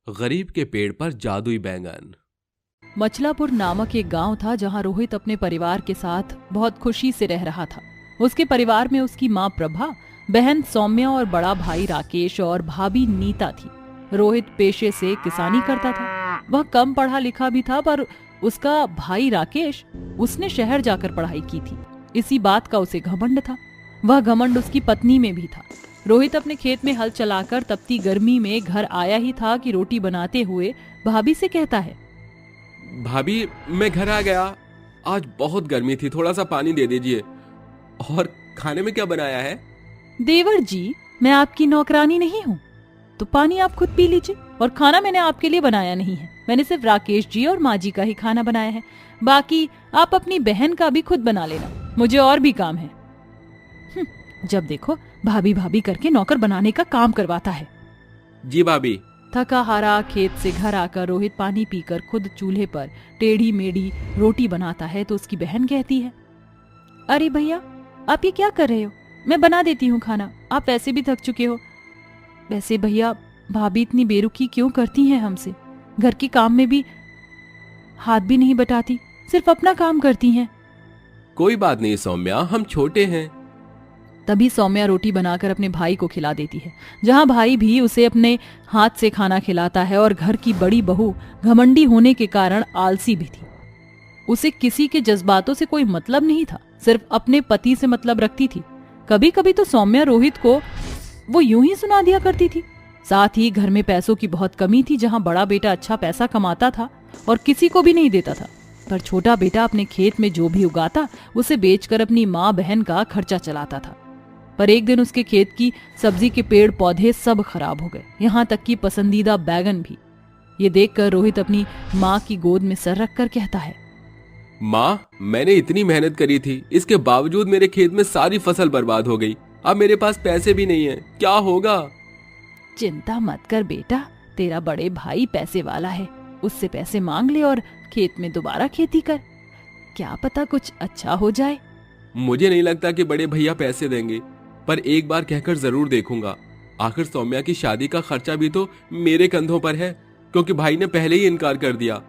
गरीब के पेड़ पर जादुई बैंगन। मचलापुर नामक एक गांव था जहां रोहित अपने परिवार के साथ बहुत खुशी से रह रहा था। उसके परिवार में उसकी मां प्रभा, बहन सौम्या और बड़ा भाई राकेश और भाभी नीता थी। रोहित पेशे से किसानी करता था। वह कम पढ़ा लिखा भी था, पर उसका भाई राकेश, उसने शहर जाकर पढ़ाई की थी। इसी बात का उसे घमंड था। वह घमंड उसकी पत्नी में भी था। रोहित अपने खेत में हल चलाकर तपती गर्मी में घर आया ही था कि रोटी बनाते हुए भाभी से कहता है, भाभी, मैं घर आ गया। आज बहुत गर्मी थी, थोड़ा सा पानी दे दीजिए। और खाने में क्या बनाया है? देवर जी, मैं आपकी नौकरानी नहीं हूँ, तो पानी आप खुद पी लीजिए। और खाना मैंने आपके लिए बनाया नहीं है। मैंने सिर्फ राकेश जी और माँ जी का ही खाना बनाया है। बाकी आप अपनी बहन का भी खुद बना लेना, मुझे और भी काम है। जब देखो भाभी भाभी करके नौकर बनाने का काम करवाता है। जी भाभी। थका हारा खेत से घर आकर रोहित पानी पीकर खुद चूल्हे पर टेढ़ी मेढ़ी रोटी बनाता है तो उसकी बहन कहती है, अरे भैया, आप ये क्या कर रहे हो? मैं बना देती हूँ खाना, आप वैसे भी थक चुके हो। वैसे भैया, भाभी इतनी बेरुखी क्यों करती हैं हमसे? घर के काम में भी हाथ भी नहीं बटाती, सिर्फ अपना काम करती हैं। कोई बात नहीं सौम्या, हम छोटे हैं। तभी सौम्या रोटी बनाकर अपने भाई को खिला देती है, जहां भाई भी उसे अपने हाथ से खाना खिलाता है। और घर की बड़ी बहू घमंडी होने के कारण आलसी भी थी। उसे किसी के जज्बातों से कोई मतलब नहीं था, सिर्फ अपने पति से मतलब रखती थी। कभी कभी तो सौम्या रोहित को वो यूं ही सुना दिया करती थी। साथ ही घर में पैसों की बहुत कमी थी। जहां बड़ा बेटा अच्छा पैसा कमाता था और किसी को भी नहीं देता था, पर छोटा बेटा अपने खेत में जो भी उगाता उसे बेचकर अपनी माँ बहन का खर्चा चलाता था। पर एक दिन उसके खेत की सब्जी के पेड़ पौधे सब खराब हो गए, यहाँ तक कि पसंदीदा बैगन भी। ये देखकर रोहित अपनी माँ की गोद में सर रखकर कहता है, माँ, मैंने इतनी मेहनत करी थी, इसके बावजूद मेरे खेत में सारी फसल बर्बाद हो गई। अब मेरे पास पैसे भी नहीं है, क्या होगा? चिंता मत कर बेटा, तेरा बड़े भाई पैसे वाला है, उससे पैसे मांग ले और खेत में दोबारा खेती कर, क्या पता कुछ अच्छा हो जाए। मुझे नहीं लगता कि बड़े भैया पैसे देंगे, पर एक बार कहकर जरूर देखूंगा। आखिर सौम्या की शादी का खर्चा भी तो मेरे कंधों पर है, क्योंकि भाई ने पहले ही इनकार कर दिया।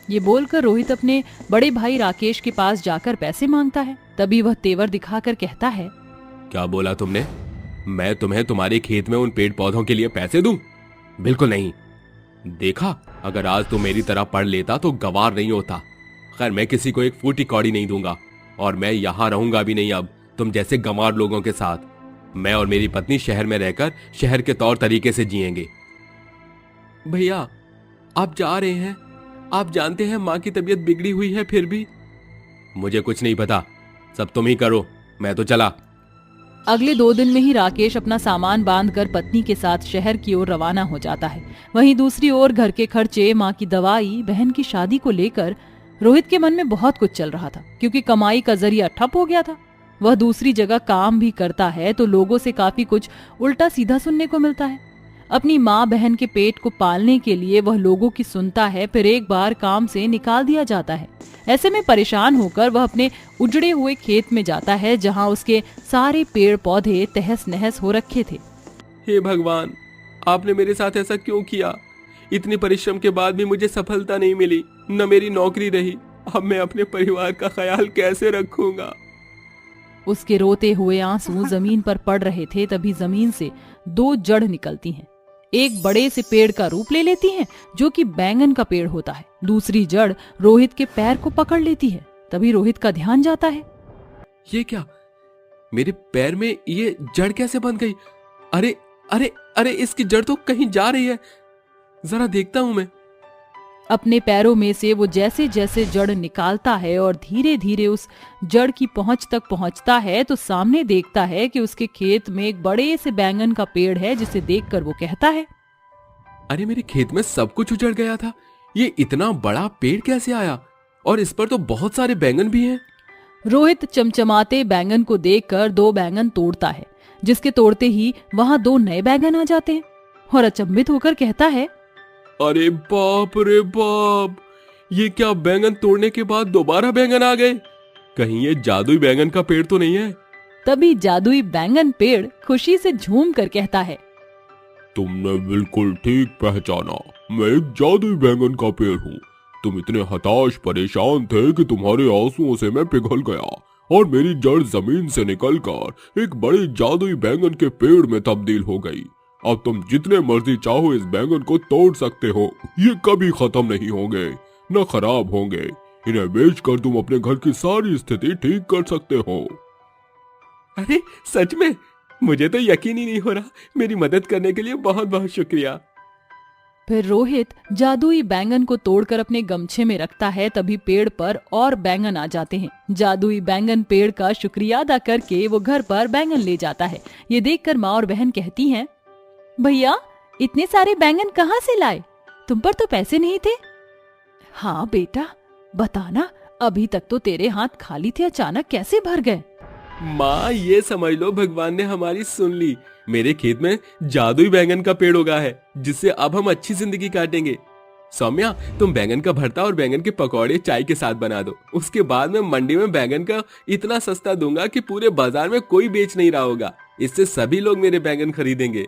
ये बोलकर रोहित अपने बड़े भाई राकेश के पास जाकर पैसे मांगता है। तभी वह तेवर दिखाकर कहता है, क्या बोला तुमने? मैं तुम्हें तुम्हारे खेत में उन पेड़ पौधों के लिए पैसे दूं? बिल्कुल नहीं। देखा, अगर आज तुम मेरी तरह पढ़ लेता तो गवार नहीं होता। खैर, मैं किसी को एक फूटी कौड़ी नहीं दूंगा, और मैं यहाँ रहूंगा भी नहीं अब तुम जैसे गंवार लोगों के साथ। मैं और मेरी पत्नी शहर में रहकर शहर के तौर तरीके से जिएंगे। भैया, आप जा रहे हैं? आप जानते हैं माँ की तबीयत बिगड़ी हुई है। फिर भी मुझे कुछ नहीं पता, सब तुम ही करो, मैं तो चला। अगले 2 दिन में ही राकेश अपना सामान बांधकर पत्नी के साथ शहर की ओर रवाना हो जाता है। वहीं दूसरी ओर घर के खर्चे, माँ की दवाई, बहन की शादी को लेकर रोहित के मन में बहुत कुछ चल रहा था, क्योंकि कमाई का जरिया ठप हो गया था। वह दूसरी जगह काम भी करता है तो लोगों से काफी कुछ उल्टा सीधा सुनने को मिलता है। अपनी माँ बहन के पेट को पालने के लिए वह लोगों की सुनता है, फिर एक बार काम से निकाल दिया जाता है। ऐसे में परेशान होकर वह अपने उजड़े हुए खेत में जाता है, जहाँ उसके सारे पेड़ पौधे तहस नहस हो रखे थे। हे भगवान, आपने मेरे साथ ऐसा क्यों किया? इतनी परिश्रम के बाद भी मुझे सफलता नहीं मिली, न मेरी नौकरी रही। अब मैं अपने परिवार का ख्याल कैसे रखूंगा? उसके रोते हुए आंसू जमीन पर पड़ रहे थे। तभी जमीन से 2 जड़ निकलती हैं। एक बड़े से पेड़ का रूप ले लेती हैं, जो कि बैंगन का पेड़ होता है। दूसरी जड़ रोहित के पैर को पकड़ लेती है। तभी रोहित का ध्यान जाता है, ये क्या? मेरे पैर में ये जड़ कैसे बन गई? अरे अरे अरे, इसकी जड़ तो कहीं जा रही है, जरा देखता हूं मैं। अपने पैरों में से वो जैसे जैसे जड़ निकालता है और धीरे धीरे उस जड़ की पहुंच तक पहुंचता है, तो सामने देखता है कि उसके खेत में एक बड़े से बैंगन का पेड़ है, जिसे देखकर वो कहता है, अरे, मेरे खेत में सब कुछ उजड़ गया था, ये इतना बड़ा पेड़ कैसे आया? और इस पर तो बहुत सारे बैंगन भी हैं। रोहित चमचमाते बैंगन को देखकर 2 बैंगन तोड़ता है, जिसके तोड़ते ही वहां 2 नए बैंगन आ जाते हैं और अचंभित होकर कहता है, अरे बाप रे बाप, ये क्या? बैंगन तोड़ने के बाद दोबारा बैंगन आ गए? कहीं ये जादुई बैंगन का पेड़ तो नहीं है? तभी जादुई बैंगन पेड़ खुशी से झूम कर कहता है, तुमने बिल्कुल ठीक पहचाना, मैं एक जादुई बैंगन का पेड़ हूँ। तुम इतने हताश परेशान थे कि तुम्हारे आंसुओं से मैं पिघल गया और मेरी जड़ जमीन से निकलकर एक बड़े जादुई बैंगन के पेड़ में तब्दील हो गई। अब तुम जितने मर्जी चाहो इस बैंगन को तोड़ सकते हो, ये कभी खत्म नहीं होंगे, न खराब होंगे। इन्हें बेचकर तुम अपने घर की सारी स्थिति ठीक कर सकते हो। अरे सच में? मुझे तो यकीन ही नहीं हो रहा। मेरी मदद करने के लिए बहुत बहुत शुक्रिया। फिर रोहित जादुई बैंगन को तोड़कर अपने गमछे में रखता है। तभी पेड़ पर और बैंगन आ जाते हैं। जादुई बैंगन पेड़ का शुक्रिया अदा करके वो घर पर बैंगन ले जाता है। ये देखकर माँ और बहन कहती हैं, भैया इतने सारे बैंगन कहाँ से लाए? तुम पर तो पैसे नहीं थे। हाँ बेटा, बताना, अभी तक तो तेरे हाथ खाली थे, अचानक कैसे भर गए? माँ ये समझ लो भगवान ने हमारी सुन ली। मेरे खेत में जादुई बैंगन का पेड़ उगा है, जिससे अब हम अच्छी जिंदगी काटेंगे। सौम्या, तुम बैंगन का भरता और बैंगन के पकौड़े चाय के साथ बना दो। उसके बाद मैं मंडी में बैंगन का इतना सस्ता दूंगा कि पूरे बाजार में कोई बेच नहीं रहा होगा। इससे सभी लोग मेरे बैंगन खरीदेंगे।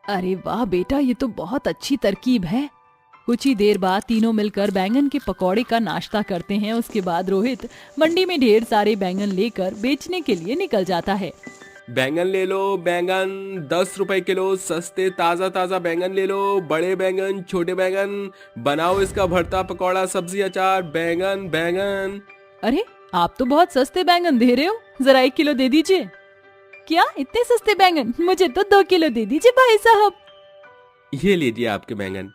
अरे वाह बेटा, ये तो बहुत अच्छी तरकीब है। कुछ ही देर बाद तीनों मिलकर बैंगन के पकौड़े का नाश्ता करते हैं। उसके बाद रोहित मंडी में ढेर सारे बैंगन लेकर बेचने के लिए निकल जाता है। बैंगन ले लो, बैंगन 10 रुपए किलो, सस्ते ताजा ताजा बैंगन ले लो। बड़े बैंगन, छोटे बैंगन, बनाओ इसका भरता, पकौड़ा, सब्जी, अचार। बैंगन बैंगन। अरे आप तो बहुत सस्ते बैंगन दे रहे हो, जरा 1 किलो दे दीजिए। क्या इतने सस्ते बैंगन? मुझे तो 2 किलो दे दीजिए भाई साहब। ये लीजिए आपके बैंगन।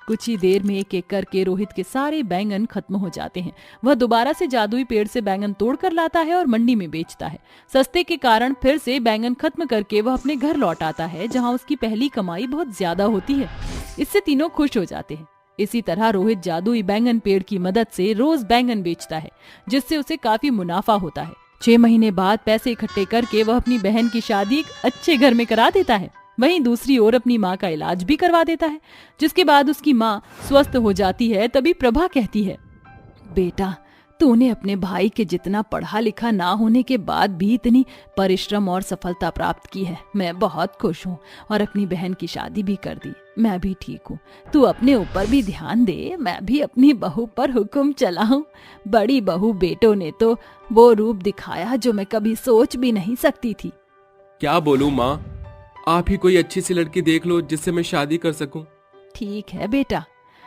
कुछ ही देर में एक एक करके रोहित के सारे बैंगन खत्म हो जाते हैं। वह दोबारा से जादुई पेड़ से बैंगन तोड़कर लाता है और मंडी में बेचता है। सस्ते के कारण फिर से बैंगन खत्म करके वह अपने घर लौट आता है, जहां उसकी पहली कमाई बहुत ज्यादा होती है। इससे तीनों खुश हो जाते हैं। इसी तरह रोहित जादुई बैंगन पेड़ की मदद से रोज बैंगन बेचता है, जिससे उसे काफी मुनाफा होता है। 6 महीने बाद पैसे इकट्ठे करके वह अपनी बहन की शादी एक अच्छे घर में करा देता है। वहीं दूसरी ओर अपनी माँ का इलाज भी करवा देता है, जिसके बाद उसकी माँ स्वस्थ हो जाती है। तभी प्रभा कहती है, बेटा तूने अपने भाई के जितना पढ़ा लिखा ना होने के बाद भी इतनी परिश्रम और सफलता प्राप्त की है। मैं बहुत खुश हूँ और अपनी बहन की शादी भी कर दी। मैं भी ठीक हूँ। तू अपने ऊपर भी ध्यान दे, मैं भी अपनी बहू पर हुक्म चलाऊं। बड़ी बहू बेटों ने तो वो रूप दिखाया जो मैं कभी सोच भी नहीं सकती थी। क्या बोलूं माँ, आप ही कोई अच्छी सी लड़की देख लो जिससे मैं शादी कर सकूं। ठीक है बेटा।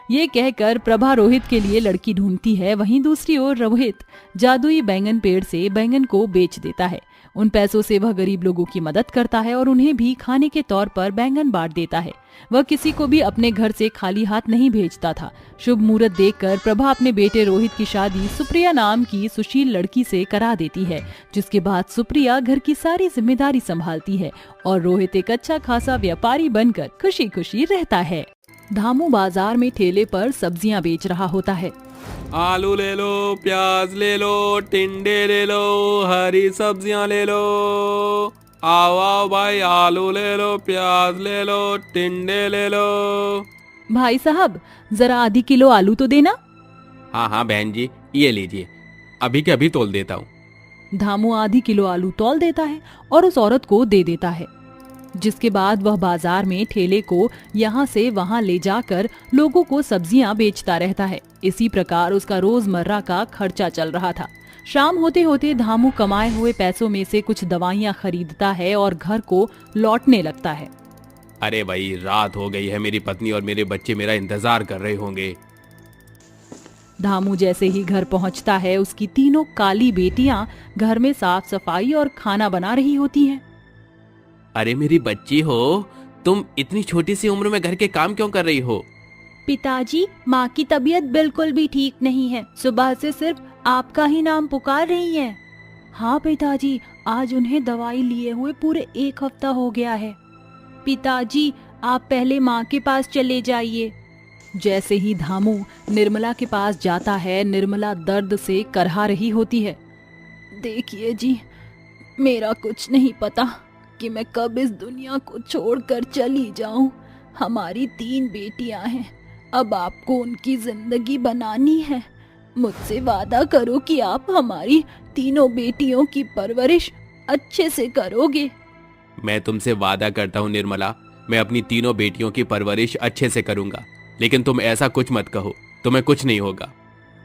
ये कहकर प्रभा रोहित के लिए लड़की ढूंढती है। वहीं दूसरी ओर रोहित जादुई बैंगन पेड़ से बैंगन को बेच देता है। उन पैसों से वह गरीब लोगों की मदद करता है और उन्हें भी खाने के तौर पर बैंगन बांट देता है। वह किसी को भी अपने घर से खाली हाथ नहीं भेजता था। शुभ मुहूर्त देखकर प्रभा अपने बेटे रोहित की शादी सुप्रिया नाम की सुशील लड़की से करा देती है, जिसके बाद सुप्रिया घर की सारी जिम्मेदारी संभालती है और रोहित एक अच्छा खासा व्यापारी बनकर खुशी खुशी रहता है। धामू बाजार में ठेले पर सब्जियां बेच रहा होता है। आलू ले लो, प्याज ले लो, टिंडे ले लो, हरी सब्जियां ले लो। आओ आओ भाई, आलू ले लो, प्याज ले लो, टिंडे ले लो। भाई साहब जरा आधी किलो आलू तो देना। हाँ हाँ बहन जी, ये लीजिए, अभी के अभी तोल देता हूँ। धामू आधी किलो आलू तौल देता है और उस औरत को दे देता है, जिसके बाद वह बाजार में ठेले को यहाँ से वहाँ ले जाकर लोगों को सब्जियां बेचता रहता है। इसी प्रकार उसका रोजमर्रा का खर्चा चल रहा था। शाम होते होते धामू कमाए हुए पैसों में से कुछ दवाइयां खरीदता है और घर को लौटने लगता है। अरे भाई, रात हो गई है, मेरी पत्नी और मेरे बच्चे मेरा इंतजार कर रहे होंगे। धामू जैसे ही घर पहुँचता है, उसकी तीनों काली बेटियां घर में साफ सफाई और खाना बना रही होती हैं। अरे मेरी बच्ची हो, तुम इतनी छोटी सी उम्र में घर के काम क्यों कर रही हो? पिताजी, माँ की तबीयत बिल्कुल भी ठीक नहीं है। सुबह से सिर्फ आपका ही नाम पुकार रही हैं। हाँ पिताजी, आज उन्हें दवाई लिए हुए पूरे 1 हफ्ता हो गया है। पिताजी, आप पहले माँ के पास चले जाइए। जैसे ही धामू निर्मला के पास जाता है, निर्मला दर्द से करहा रही होती है। देखिए जी, मेरा कुछ नहीं पता कि मैं कब इस दुनिया को छोड़कर चली जाऊं। हमारी 3 बेटियां हैं, अब आपको उनकी जिंदगी बनानी है। मुझसे वादा करो कि आप हमारी तीनों बेटियों की परवरिश अच्छे से करोगे। मैं तुमसे वादा करता हूँ निर्मला, मैं अपनी तीनों बेटियों की परवरिश अच्छे से करूंगा, लेकिन तुम ऐसा कुछ मत कहो, तुम्हें कुछ नहीं होगा।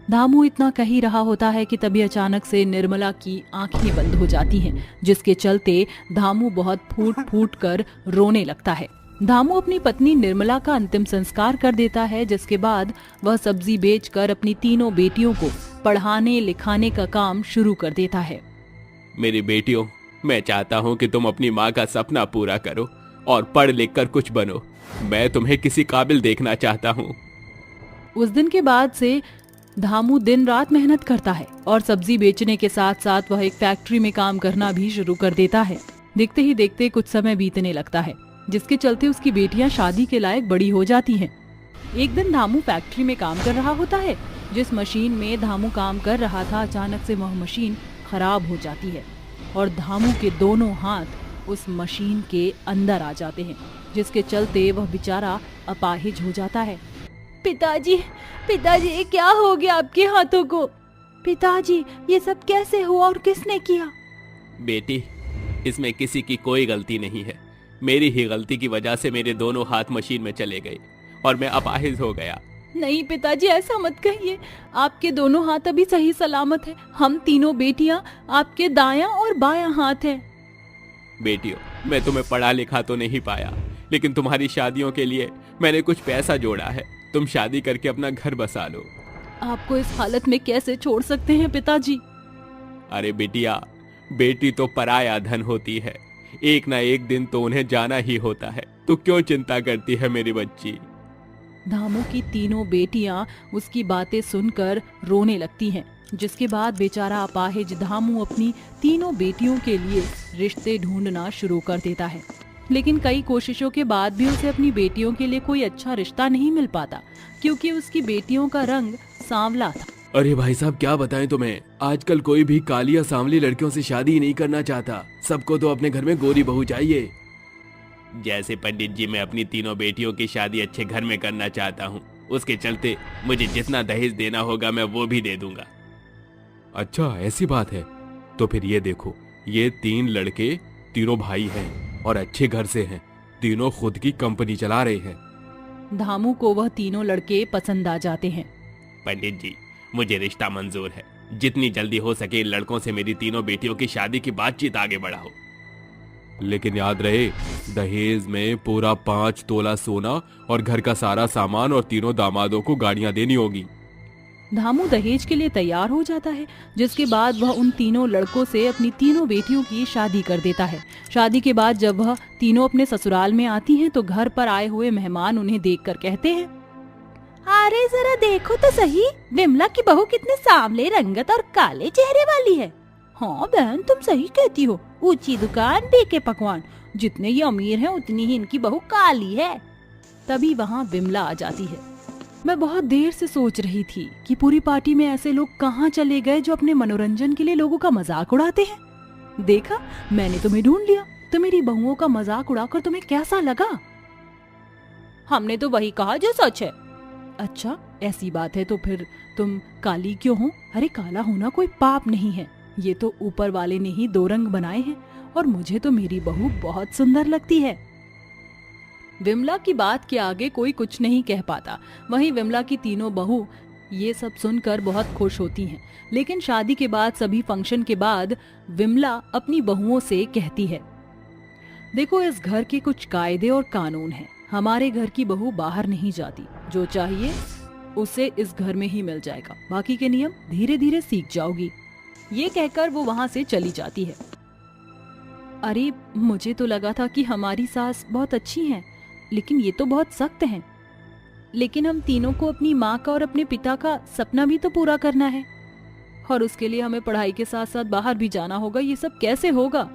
धामू इतना कह ही रहा होता है कि तभी अचानक से निर्मला की आंखें बंद हो जाती हैं, जिसके चलते धामू बहुत फूट फूट कर रोने लगता है। धामू अपनी पत्नी निर्मला का अंतिम संस्कार कर देता है, जिसके बाद वह सब्जी बेचकर अपनी तीनों बेटियों को पढ़ाने लिखाने का काम शुरू कर देता है। मेरी बेटियों, मैं चाहता हूँ कि तुम अपनी माँ का सपना पूरा करो और पढ़ लिख कर कुछ बनो। मैं तुम्हें किसी काबिल देखना चाहता हूँ। उस दिन के बाद से धामू दिन रात मेहनत करता है और सब्जी बेचने के साथ साथ वह एक फैक्ट्री में काम करना भी शुरू कर देता है। देखते ही देखते कुछ समय बीतने लगता है, जिसके चलते उसकी बेटियां शादी के लायक बड़ी हो जाती हैं। एक दिन धामू फैक्ट्री में काम कर रहा होता है। जिस मशीन में धामू काम कर रहा था, अचानक से वह मशीन खराब हो जाती है और धामू के दोनों हाथ उस मशीन के अंदर आ जाते हैं, जिसके चलते वह बेचारा अपाहिज हो जाता है। पिताजी, पिताजी, ये क्या हो गया आपके हाथों को? पिताजी, ये सब कैसे हुआ और किसने किया? बेटी, इसमें किसी की कोई गलती नहीं है। मेरी ही गलती की वजह से मेरे दोनों हाथ मशीन में चले गए और मैं अपाहिज हो गया। नहीं पिताजी, ऐसा मत कहिए। आपके दोनों हाथ अभी सही सलामत है। हम तीनों बेटियां आपके दायां और बायां हाथ हैं। बेटियों, मैं तुम्हें पढ़ा लिखा तो नहीं पाया, लेकिन तुम्हारी शादियों के लिए मैंने कुछ पैसा जोड़ा है। तुम शादी करके अपना घर बसा लो। आपको इस हालत में कैसे छोड़ सकते हैं पिताजी? अरे बिटिया, बेटी तो पराया धन होती है। एक ना एक दिन तो उन्हें जाना ही होता है। तू क्यों चिंता करती है मेरी बच्ची? धामू की तीनों बेटियां उसकी बातें सुनकर रोने लगती हैं, जिसके बाद बेचारा अपाहिज धामू अपनी तीनों बेटियों के लिए रिश्ते ढूंढना शुरू कर देता है। लेकिन कई कोशिशों के बाद भी उसे अपनी बेटियों के लिए कोई अच्छा रिश्ता नहीं मिल पाता, क्योंकि उसकी बेटियों का रंग सांवला था। अरे भाई साहब, क्या बताएं तुम्हें, आजकल कोई भी काली या सांवली लड़कियों से शादी नहीं करना चाहता। सबको तो अपने घर में गोरी बहू चाहिए। जैसे पंडित जी, मैं अपनी तीनों बेटियों की शादी अच्छे घर में करना चाहता हूँ। उसके चलते मुझे जितना दहेज देना होगा मैं वो भी दे दूंगा। अच्छा, ऐसी बात है? तो फिर ये देखो, ये 3 लड़के तीनों भाई हैं और अच्छे घर से हैं। तीनों खुद की कंपनी चला रहे हैं। धामू को वह तीनों लड़के पसंद आ जाते हैं। पंडित जी, मुझे रिश्ता मंजूर है। जितनी जल्दी हो सके इन लड़कों से मेरी तीनों बेटियों की शादी की बातचीत आगे बढ़ाओ। लेकिन याद रहे, दहेज में पूरा 5 तोला सोना और घर का सारा सामान और तीनों दामादों को गाड़ियां देनी होगी। धामू दहेज के लिए तैयार हो जाता है, जिसके बाद वह उन तीनों लड़कों से अपनी तीनों बेटियों की शादी कर देता है। शादी के बाद जब वह तीनों अपने ससुराल में आती हैं, तो घर पर आए हुए मेहमान उन्हें देखकर कहते हैं, अरे जरा देखो तो सही, विमला की बहू कितने सांवले रंगत और काले चेहरे वाली है। हाँ बहन, तुम सही कहती हो। ऊंची दुकान, बेके पकवान। जितने ये अमीर हैं उतनी ही इनकी बहू काली है। तभी वहाँ विमला आ जाती है। मैं बहुत देर से सोच रही थी कि पूरी पार्टी में ऐसे लोग कहाँ चले गए जो अपने मनोरंजन के लिए लोगों का मजाक उड़ाते हैं। देखा, मैंने तुम्हें ढूंढ लिया। तो मेरी बहुओं का मजाक उड़ाकर तुम्हें कैसा लगा? हमने तो वही कहा जो सच है। अच्छा, ऐसी बात है तो फिर तुम काली क्यों हो? अरे काला होना कोई पाप नहीं है। ये तो ऊपर वाले ने ही 2 रंग बनाए हैं और मुझे तो मेरी बहू बहुत सुंदर लगती है। विमला की बात के आगे कोई कुछ नहीं कह पाता। वहीं विमला की तीनों बहू ये सब सुनकर बहुत खुश होती हैं। लेकिन शादी के बाद सभी फंक्शन के बाद विमला अपनी बहुओं से कहती है, देखो, इस घर के कुछ कायदे और कानून हैं। हमारे घर की बहू बाहर नहीं जाती। जो चाहिए उसे इस घर में ही मिल जाएगा। बाकी के नियम धीरे धीरे सीख जाओगी। ये कहकर वो वहाँ से चली जाती है। अरे, मुझे तो लगा था कि हमारी सास बहुत अच्छी हैं, लेकिन ये तो बहुत सख्त हैं। लेकिन हम तीनों को अपनी माँ का और अपने पिता का सपना भी तो पूरा करना है, और उसके लिए हमें पढ़ाई के साथ साथ बाहर भी जाना होगा। ये सब कैसे होगा?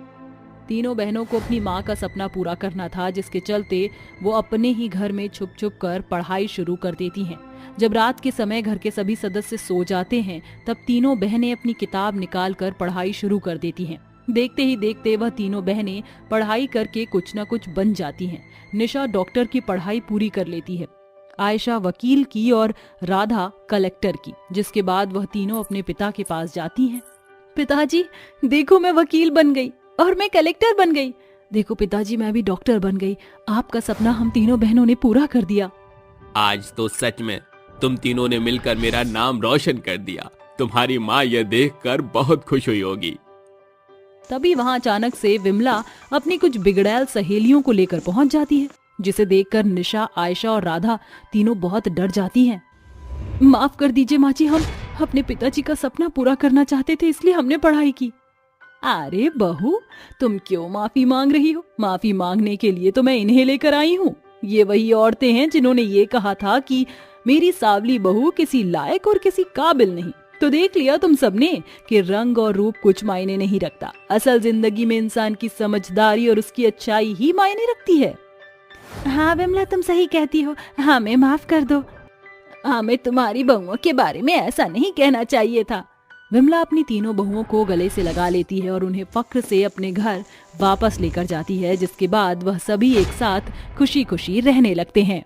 तीनों बहनों को अपनी माँ का सपना पूरा करना था, जिसके चलते वो अपने ही घर में छुप छुप कर पढ़ाई शुरू कर देती हैं। जब रात के समय घर के सभी सदस्य सो जाते हैं, तब तीनों बहनें अपनी किताब निकाल कर पढ़ाई शुरू कर देती हैं। देखते ही देखते वह तीनों बहनें पढ़ाई करके कुछ न कुछ बन जाती हैं। निशा डॉक्टर की पढ़ाई पूरी कर लेती है, आयशा वकील की और राधा कलेक्टर की। जिसके बाद वह तीनों अपने पिता के पास जाती हैं। पिताजी, देखो, मैं वकील बन गई और मैं कलेक्टर बन गई। देखो पिताजी, मैं भी डॉक्टर बन गई। आपका सपना हम तीनों बहनों ने पूरा कर दिया। आज तो सच में तुम तीनों ने मिलकर मेरा नाम रोशन कर दिया। तुम्हारी माँ यह देखकर बहुत खुश हुई होगी। तभी वहां अचानक से विमला अपनी कुछ बिगड़ैल सहेलियों को लेकर पहुंच जाती है, जिसे देखकर निशा, आयशा और राधा तीनों बहुत डर जाती हैं। माफ कर दीजिए माँ जी, हम अपने पिताजी का सपना पूरा करना चाहते थे, इसलिए हमने पढ़ाई की। अरे बहू, तुम क्यों माफी मांग रही हो? माफी मांगने के लिए तो मैं इन्हें लेकर आई हूँ। ये वही औरतें हैं जिन्होंने ये कहा था कि मेरी सावली बहू किसी लायक और किसी काबिल नहीं। तो देख लिया तुम सबने कि रंग और रूप कुछ मायने नहीं रखता। असल जिंदगी में इंसान की समझदारी और उसकी अच्छाई ही मायने रखती है। हाँ विमला, तुम सही कहती हो, हमें माफ कर दो। हमें तुम्हारी बहुओं के बारे में ऐसा नहीं कहना चाहिए था। विमला अपनी तीनों बहुओं को गले से लगा लेती है और उन्हें फक्र से अपने घर वापस लेकर जाती है, जिसके बाद वह सभी एक साथ खुशी खुशी रहने लगते हैं।